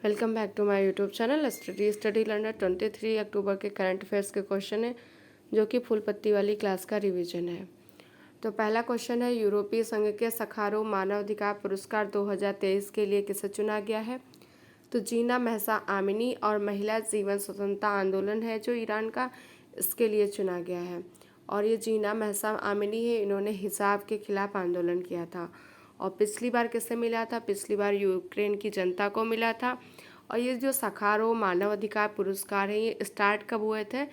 Welcome back to my YouTube channel study learner. 23 अक्टूबर के current affairs के question है जो कि फुल पत्ती वाली क्लास का रिवीजन है। तो पहला क्वेश्चन है, यूरोपीय संघ के सखारोव मानवाधिकार पुरस्कार 2023 के लिए किसे चुना गया है? तो जीना महसा आमिनी और महिला जीवन स्वतंत्रता आंदोलन है जो ईरान का, इसके लिए चुना गया है। और ये जीना महसा आमिनी है, इन्होंने हिजाब के खिलाफ आंदोलन किया था। और पिछली बार किससे मिला था? पिछली बार यूक्रेन की जनता को मिला था। और ये जो सखारोव मानव अधिकार पुरस्कार है, ये स्टार्ट कब हुए थे?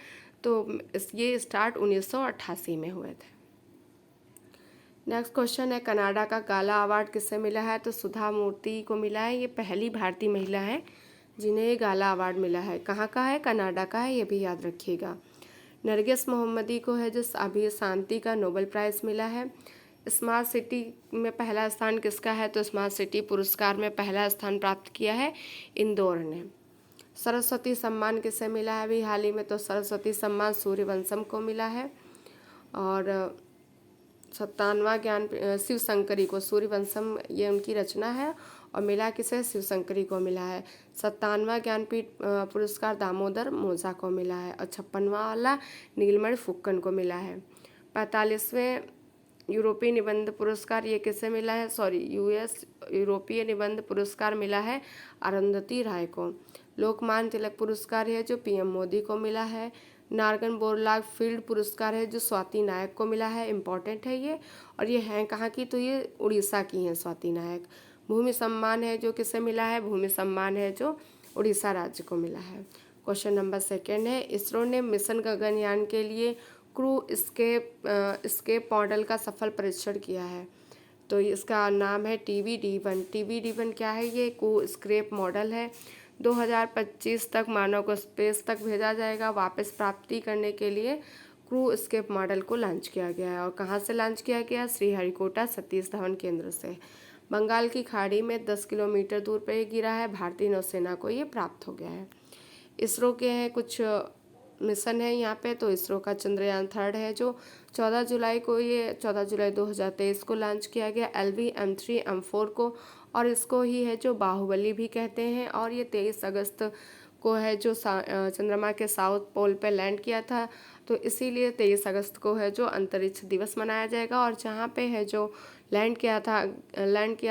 तो ये स्टार्ट 1988 में हुए थे। नेक्स्ट क्वेश्चन है, कनाडा का गाला अवार्ड किससे मिला है? तो सुधा मूर्ति को मिला है। ये पहली भारतीय महिला है जिन्हें ये गाला अवार्ड मिला है। कहाँ का है? कनाडा का है, ये भी याद रखिएगा। नरगिस मोहम्मदी को है जो अभी शांति का नोबेल प्राइज़ मिला है। स्मार्ट सिटी में पहला स्थान किसका है? तो स्मार्ट सिटी पुरस्कार में पहला स्थान प्राप्त किया है इंदौर ने। सरस्वती सम्मान किसे मिला है अभी हाल ही में? तो सरस्वती सम्मान सूर्यवंशम को मिला है। और 57वां ज्ञान शिवशंकरी को, सूर्यवंशम ये उनकी रचना है और मिला किसे? शिवशंकरी को मिला है। 57वां ज्ञानपीठ पुरस्कार दामोदर मोजा को मिला है। और 56वां वाला नीलमणि फुक्कन को मिला है। 45वें यूरोपीय निबंध पुरस्कार ये किसे मिला है? यूएस यूरोपीय निबंध पुरस्कार मिला है अरुंधति राय को। लोकमान्य तिलक पुरस्कार है जो पीएम मोदी को मिला है। नारगन बोरलाग फील्ड पुरस्कार है जो स्वाति नायक को मिला है, इम्पॉर्टेंट है ये। और ये हैं कहाँ की? तो ये उड़ीसा की हैं स्वाति नायक। भूमि सम्मान है जो किसे मिला है? भूमि सम्मान है जो उड़ीसा राज्य को मिला है। क्वेश्चन नंबर 2 है, इसरो ने मिशन गगनयान के लिए क्रू स्केप मॉडल का सफल परीक्षण किया है। तो इसका नाम है TBD-1। TBD-1 क्या है? ये क्रू स्केप मॉडल है। 2025 तक मानव को स्पेस तक भेजा जाएगा। वापस प्राप्ति करने के लिए क्रू स्केप मॉडल को लॉन्च किया गया है। और कहाँ से लॉन्च किया गया? श्रीहरिकोटा सतीश धवन केंद्र से। बंगाल की खाड़ी में 10 किलोमीटर दूर पर गिरा है। भारतीय नौसेना को ये प्राप्त हो गया है। इसरो के हैं कुछ मिशन है यहाँ पे। तो इसरो का चंद्रयान 3 है जो 14 जुलाई 2023 को लॉन्च किया गया LV-M3-M4 को। और इसको ही है जो बाहुबली भी कहते हैं। और ये 23 अगस्त को है जो चंद्रमा के साउथ पोल पे लैंड किया था। तो इसीलिए 23 अगस्त को है जो अंतरिक्ष दिवस मनाया जाएगा। और जहाँ पे है जो लैंड किया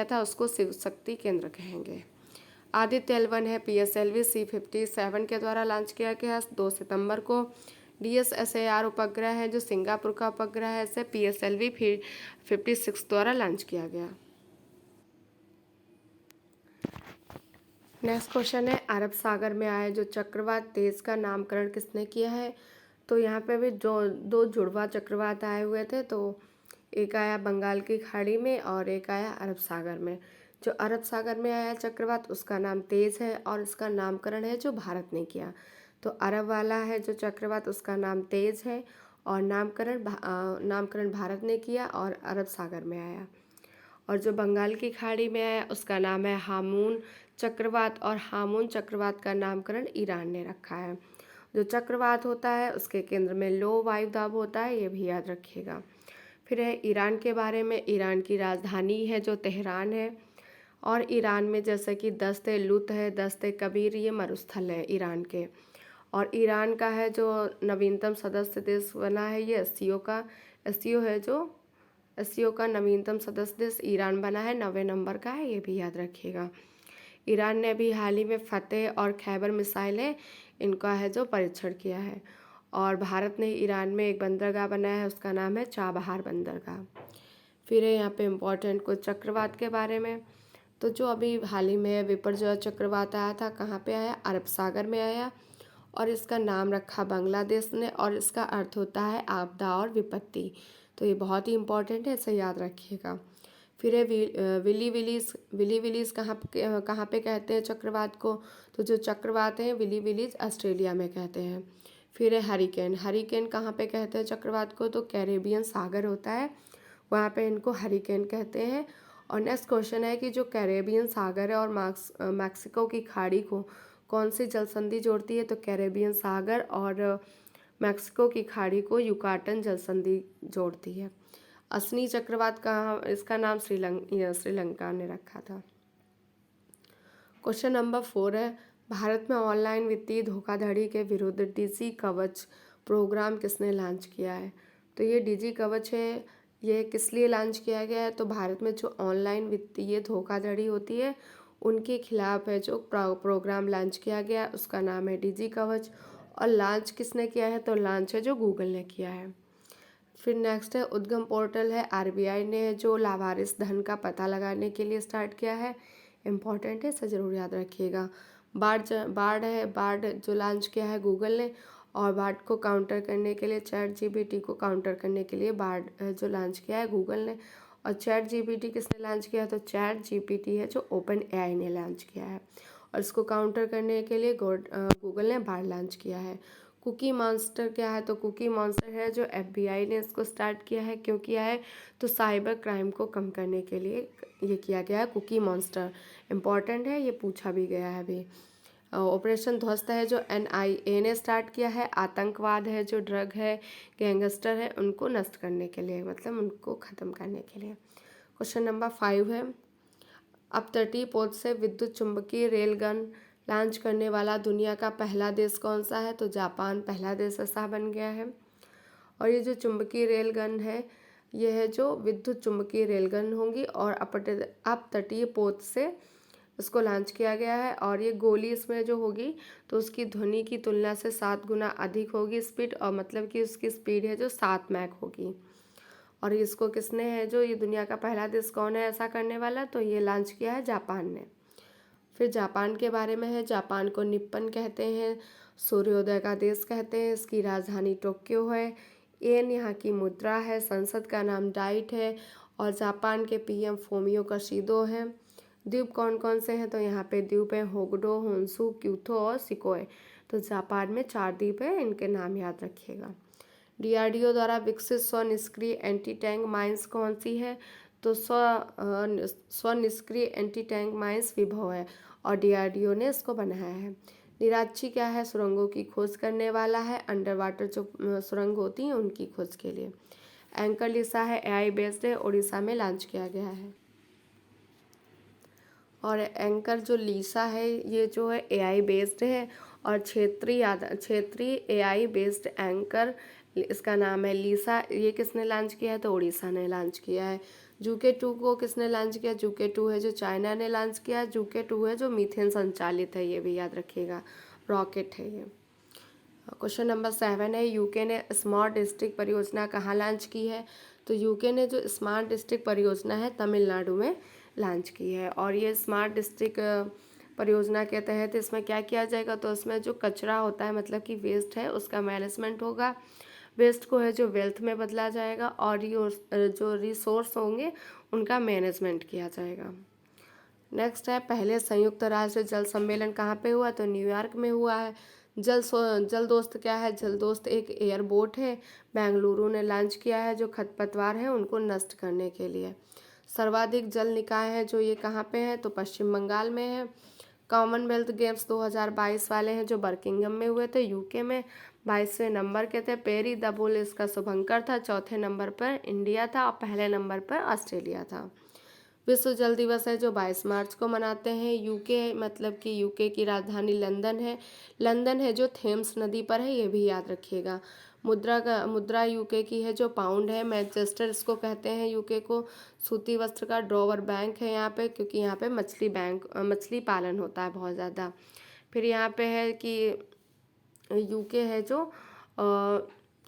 था उसको शिव शक्ति केंद्र कहेंगे। आदित्य L1 है PSLV C57 के द्वारा लॉन्च किया गया 2 सितंबर को। DSSAR उपग्रह है जो सिंगापुर का उपग्रह है, इसे PSLV 56 द्वारा लॉन्च किया गया। नेक्स्ट क्वेश्चन है, अरब सागर में आए जो चक्रवात तेज का नामकरण किसने किया है? तो यहाँ पे भी जो 2 जुड़वा चक्रवात आए हुए थे, तो एक आया बंगाल की खाड़ी में और एक आया अरब सागर में। जो अरब सागर में आया चक्रवात उसका नाम तेज है और इसका नामकरण है जो भारत ने किया। तो अरब वाला है जो चक्रवात उसका नाम तेज है और नामकरण भारत ने किया और अरब सागर में आया। और जो बंगाल की खाड़ी में आया उसका नाम है हामून चक्रवात और हामून चक्रवात का नामकरण ईरान ने रखा है। जो चक्रवात होता है उसके केंद्र में लो वायुदाब होता है, ये भी याद रखिएगा। फिर है ईरान के बारे में। ईरान की राजधानी है जो तेहरान है। और ईरान में जैसे कि दस्त लुत है, दस्त कबीर, ये मरुस्थल है ईरान के। और ईरान का है जो नवीनतम सदस्य देश बना है ये एससीओ का नवीनतम सदस्य देश ईरान बना है, 90 नंबर का है, ये भी याद रखिएगा। ईरान ने अभी हाल ही में फतेह और खैबर मिसाइलें इनका है जो परीक्षण किया है। और भारत ने ईरान में एक बंदरगाह बनाया है, उसका नाम है चाबहार बंदरगाह। फिर है यहाँ पे इम्पोर्टेंट कुछ चक्रवात के बारे में। तो जो अभी हाल ही में विपर्जय चक्रवात आया था, कहाँ पे आया? अरब सागर में आया। और इसका नाम रखा बांग्लादेश ने और इसका अर्थ होता है आपदा और विपत्ति। तो ये बहुत ही इम्पोर्टेंट है, इसे याद रखिएगा। फिर है विली विलीज कहाँ पे कहते हैं चक्रवात को? तो जो चक्रवात हैं विली विलीज ऑस्ट्रेलिया में कहते हैं। फिर है हरिकेन कहाँ पे कहते हैं चक्रवात को? तो कैरेबियन सागर होता है वहाँ पे इनको हरिकेन कहते हैं। और नेक्स्ट क्वेश्चन है कि जो कैरेबियन सागर है और मैक्सिको की खाड़ी को कौन सी जलसंधि जोड़ती है? तो कैरेबियन सागर और मैक्सिको की खाड़ी को युकाटन जलसंधि जोड़ती है। असनी चक्रवात कहाँ? इसका नाम श्रीलंका ने रखा था। क्वेश्चन नंबर 4 है, भारत में ऑनलाइन वित्तीय धोखाधड़ी के विरुद्ध डिजी कवच प्रोग्राम किसने लॉन्च किया है? तो ये डिजी कवच है, ये किस लिए लॉन्च किया गया है? तो भारत में जो ऑनलाइन वित्तीय धोखाधड़ी होती है उनके खिलाफ है जो प्रोग्राम लॉन्च किया गया, उसका नाम है डिजी कवच। और लॉन्च किसने किया है? तो लॉन्च है जो गूगल ने किया है। फिर नेक्स्ट है उद्गम पोर्टल है, आरबीआई ने जो लावारिस धन का पता लगाने के लिए स्टार्ट किया है। इम्पॉर्टेंट है, इसे ज़रूर याद रखिएगा। बाढ़ जो लॉन्च किया है गूगल ने, और बाढ़ को काउंटर करने के लिए चैट जीपीटी को काउंटर करने के लिए बाढ़ जो लॉन्च किया है गूगल ने। और चैट जीपीटी किसने लॉन्च किया? तो चैट जीपीटी है जो ओपन एआई ने लॉन्च किया है, और इसको काउंटर करने के लिए गूगल ने बाढ़ लॉन्च किया है। कुकी मॉन्स्टर क्या है? तो कुकी मॉन्स्टर है जो एफबीआई ने इसको स्टार्ट किया है। क्यों किया है? तो साइबर क्राइम को कम करने के लिए ये किया गया है कुकी मॉन्स्टर। इम्पॉर्टेंट है, ये पूछा भी गया है अभी। ऑपरेशन ध्वस्त है जो एनआईए ने स्टार्ट किया है। आतंकवाद है जो ड्रग है, गैंगस्टर है, उनको नष्ट करने के लिए, मतलब उनको ख़त्म करने के लिए। क्वेश्चन नंबर 5 है, अपतटीय पोत से विद्युत चुंबकीय रेलगन लॉन्च करने वाला दुनिया का पहला देश कौन सा है? तो जापान पहला देश ऐसा बन गया है। और ये जो चुंबकीय रेलगन है, ये है जो विद्युत चुंबकीय रेलगन होंगी, और अपतटीय पोत से इसको लॉन्च किया गया है। और ये गोली इसमें जो होगी तो उसकी ध्वनि की तुलना से 7 गुना अधिक होगी स्पीड, और मतलब कि उसकी स्पीड है जो 7 मैक होगी। और इसको किसने है जो ये दुनिया का पहला देश कौन है ऐसा करने वाला? तो ये लॉन्च किया है जापान ने। फिर जापान के बारे में है, जापान को निप्पन कहते हैं, सूर्योदय का देश कहते हैं, इसकी राजधानी टोक्यो है, येन यहाँ की मुद्रा है, संसद का नाम डाइट है, और जापान के पीएम फोमियो कशिदो हैं। द्वीप कौन कौन से हैं? तो यहाँ पे द्वीप हैं होगडो, होन्सू, क्यूथो और सिकोए। तो जापान में 4 द्वीप है, इनके नाम याद रखिएगा। डीआरडीओ द्वारा विकसित स्वनिष्क्रिय एंटी टैंक माइंस कौन सी है? तो स्वनिष्क्रिय एंटी टैंक माइंस विभव है, और डीआरडीओ ने इसको बनाया है। निराक्षी क्या है? सुरंगों की खोज करने वाला है, अंडर वाटर जो सुरंग होती हैं उनकी खोज के लिए। एंकर लिसा है, एआई बेस्ड है, उड़ीसा में लॉन्च किया गया है। और एंकर जो लीसा है ये जो है एआई बेस्ड है, और क्षेत्रीय एआई बेस्ड एंकर इसका नाम है लीसा। ये किसने लॉन्च किया है? तो उड़ीसा ने लॉन्च किया है। जूके 2 को किसने लॉन्च किया? जूके 2 है जो चाइना ने लॉन्च किया है। जूके 2 है जो मीथेन संचालित है, ये भी याद रखिएगा, रॉकेट है ये। क्वेश्चन नंबर 7 है, यूके ने स्मार्ट डिस्ट्रिक्ट परियोजना कहाँ लॉन्च की है? तो यूके ने जो स्मार्ट डिस्ट्रिक्ट परियोजना है तमिलनाडु में लॉन्च की है। और ये स्मार्ट डिस्ट्रिक्ट परियोजना के तहत इसमें क्या किया जाएगा? तो इसमें जो कचरा होता है, मतलब कि वेस्ट है, उसका मैनेजमेंट होगा। वेस्ट को है जो वेल्थ में बदला जाएगा, और जो रिसोर्स होंगे उनका मैनेजमेंट किया जाएगा। नेक्स्ट है, पहले संयुक्त राष्ट्र जल सम्मेलन कहाँ पे हुआ? तो न्यूयॉर्क में हुआ है। जल दोस्त क्या है? जल दोस्त एक एयरबोट है, बेंगलुरु ने लॉन्च किया है, जो खरपतवार है उनको नष्ट करने के लिए। सर्वाधिक जल निकाय है जो ये कहाँ पे है? तो पश्चिम बंगाल में है। कॉमनवेल्थ गेम्स 2022 वाले हैं जो बर्किंघम में हुए थे, यूके में, 22वें नंबर के थे। पेरी द बुल इसका शुभंकर था, चौथे नंबर पर इंडिया था, और पहले नंबर पर ऑस्ट्रेलिया था। विश्व जल दिवस है जो 22 मार्च को मनाते हैं। यूके मतलब कि यूके की राजधानी लंदन है जो थेम्स नदी पर है, ये भी याद रखिएगा। मुद्रा यूके की है जो पाउंड है। मैनचेस्टर इसको कहते हैं यूके को। सूती वस्त्र का ड्रॉवर बैंक है यहाँ पे, क्योंकि यहाँ पे मछली पालन होता है बहुत ज़्यादा। फिर यहाँ पे है कि यूके है जो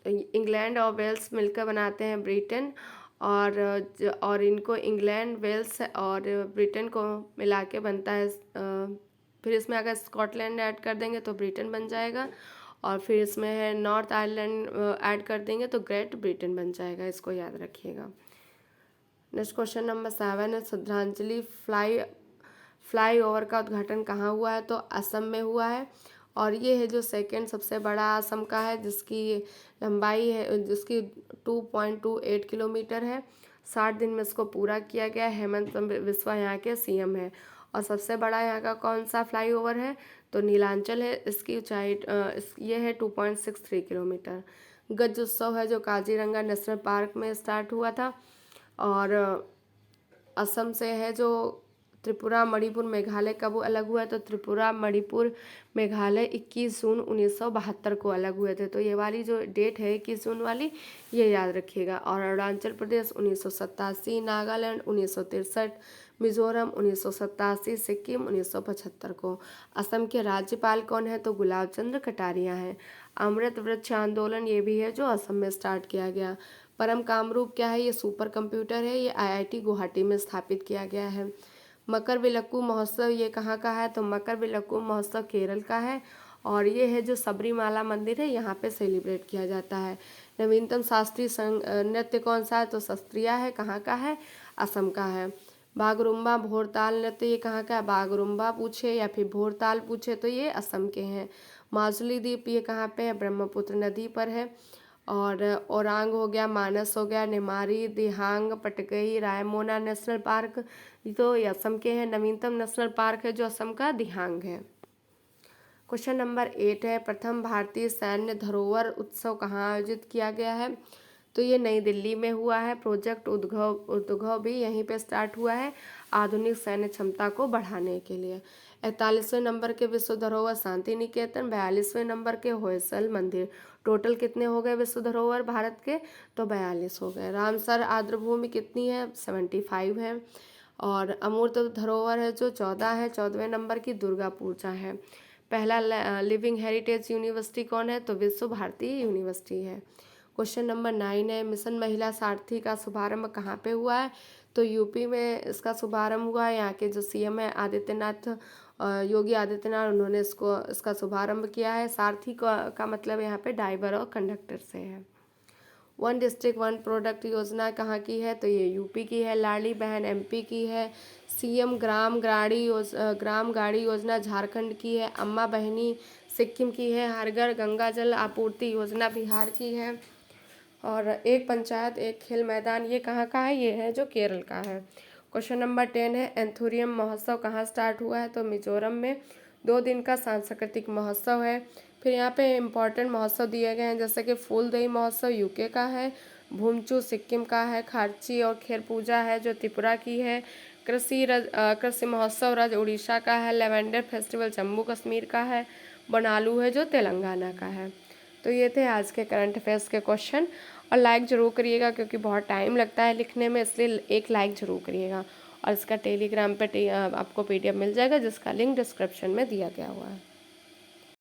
इंग्लैंड और वेल्स मिलकर बनाते हैं ब्रिटेन, और इनको इंग्लैंड, वेल्स और ब्रिटेन को मिला के बनता है। फिर इसमें अगर स्कॉटलैंड ऐड कर देंगे तो ब्रिटेन बन जाएगा, और फिर इसमें है नॉर्थ आयरलैंड ऐड कर देंगे तो ग्रेट ब्रिटेन बन जाएगा, इसको याद रखिएगा। नेक्स्ट क्वेश्चन नंबर 7 है, श्रद्धांजलि फ्लाई ओवर का उद्घाटन कहाँ हुआ है? तो असम में हुआ है, और ये है जो सेकंड सबसे बड़ा असम का है, जिसकी लंबाई है, जिसकी 2.28 किलोमीटर है। 60 दिन में इसको पूरा किया गया। हेमंत बिस्वा यहाँ के सीएम है। और सबसे बड़ा यहाँ का कौन सा फ्लाईओवर है? तो नीलांचल है, इसकी ऊंचाई ये है 2.63 किलोमीटर। गज उत्सव है जो काजीरंगा नेशनल पार्क में स्टार्ट हुआ था, और असम से है जो त्रिपुरा मणिपुर मेघालय कब अलग हुआ? तो त्रिपुरा मणिपुर मेघालय 21 जून 1972 को अलग हुए थे। तो ये वाली जो डेट है 21 जून वाली, ये याद रखिएगा। और अरुणाचल प्रदेश 1987, नागालैंड 1963, मिजोरम 1987, सिक्किम 1975 को। असम के राज्यपाल कौन है? तो गुलाब चंद्र कटारिया हैं। अमृत वृक्ष आंदोलन ये भी है जो असम में स्टार्ट किया गया। परम कामरूप क्या है? ये सुपर कंप्यूटर है, ये आईआईटी गुवाहाटी में स्थापित किया गया है। मकर विलक्कू महोत्सव ये कहाँ का है? तो मकर विलक्कू महोत्सव केरल का है, और ये है जो सबरीमाला मंदिर है यहाँ पे सेलिब्रेट किया जाता है। नवीनतम शास्त्रीय नृत्य कौन सा है? तो शास्त्रीय है, कहाँ का है? असम का है। बागरुम्बा भोरताल नृत्य ये कहाँ का है? बागरुम्बा पूछे या फिर भोरताल पूछे तो ये असम के हैं। माजुली द्वीप ये कहाँ पे है? ब्रह्मपुत्र नदी पर है। और ओरांग हो गया, मानस हो गया, निमारी, दिहांग, पटकई, रायमोना नेशनल पार्क तो ये असम के हैं। नवीनतम नेशनल पार्क है जो असम का दिहांग है। क्वेश्चन नंबर 8 है, प्रथम भारतीय सैन्य धरोहर उत्सव कहाँ आयोजित किया गया है? तो ये नई दिल्ली में हुआ है। प्रोजेक्ट उद्घव भी यहीं पे स्टार्ट हुआ है आधुनिक सैन्य क्षमता को बढ़ाने के लिए। 41वें नंबर के विश्व धरोहर शांति निकेतन, 42वें नंबर के होयसल मंदिर। टोटल कितने हो गए विश्व धरोहर भारत के? तो 42 हो गए। रामसर आर्द्रभूमि कितनी है? 75 है। और अमूर्त धरोहर है जो 14 है। 14वें नंबर की दुर्गा पूजा है। पहला लिविंग हेरिटेज यूनिवर्सिटी कौन है? तो विश्व भारती यूनिवर्सिटी है। क्वेश्चन नंबर 9 है, मिशन महिला सारथी का शुभारंभ कहाँ पे हुआ है? तो यूपी में इसका शुभारंभ हुआ है। यहाँ के जो सीएम है योगी आदित्यनाथ, उन्होंने इसका शुभारंभ किया है। सारथी का मतलब यहाँ पे ड्राइवर और कंडक्टर से है। वन डिस्ट्रिक्ट वन प्रोडक्ट योजना कहाँ की है? तो ये यूपी की है। लाडली बहन एमपी की है। सीएम ग्राम गाड़ी योजना झारखंड की है। अम्मा बहनी सिक्किम की है। हर घर गंगा जल आपूर्ति योजना बिहार की है। और एक पंचायत एक खेल मैदान ये कहाँ का है? ये है जो केरल का है। क्वेश्चन नंबर 10 है, एंथोरियम महोत्सव कहाँ स्टार्ट हुआ है? तो मिजोरम में 2 दिन का सांस्कृतिक महोत्सव है। फिर यहाँ पे इम्पॉर्टेंट महोत्सव दिए गए हैं जैसे कि फूलदेई महोत्सव यूके का है, भूमचू सिक्किम का है, खार्ची और खेर पूजा है जो त्रिपुरा की है, कृषि महोत्सव रज उड़ीसा का है, लेवेंडर फेस्टिवल जम्मू कश्मीर का है, बनालू है जो तेलंगाना का है। तो ये थे आज के करंट अफेयर्स के क्वेश्चन। और लाइक ज़रूर करिएगा क्योंकि बहुत टाइम लगता है लिखने में, इसलिए एक लाइक ज़रूर करिएगा। और इसका टेलीग्राम पे आपको PDF मिल जाएगा जिसका लिंक डिस्क्रिप्शन में दिया गया हुआ है।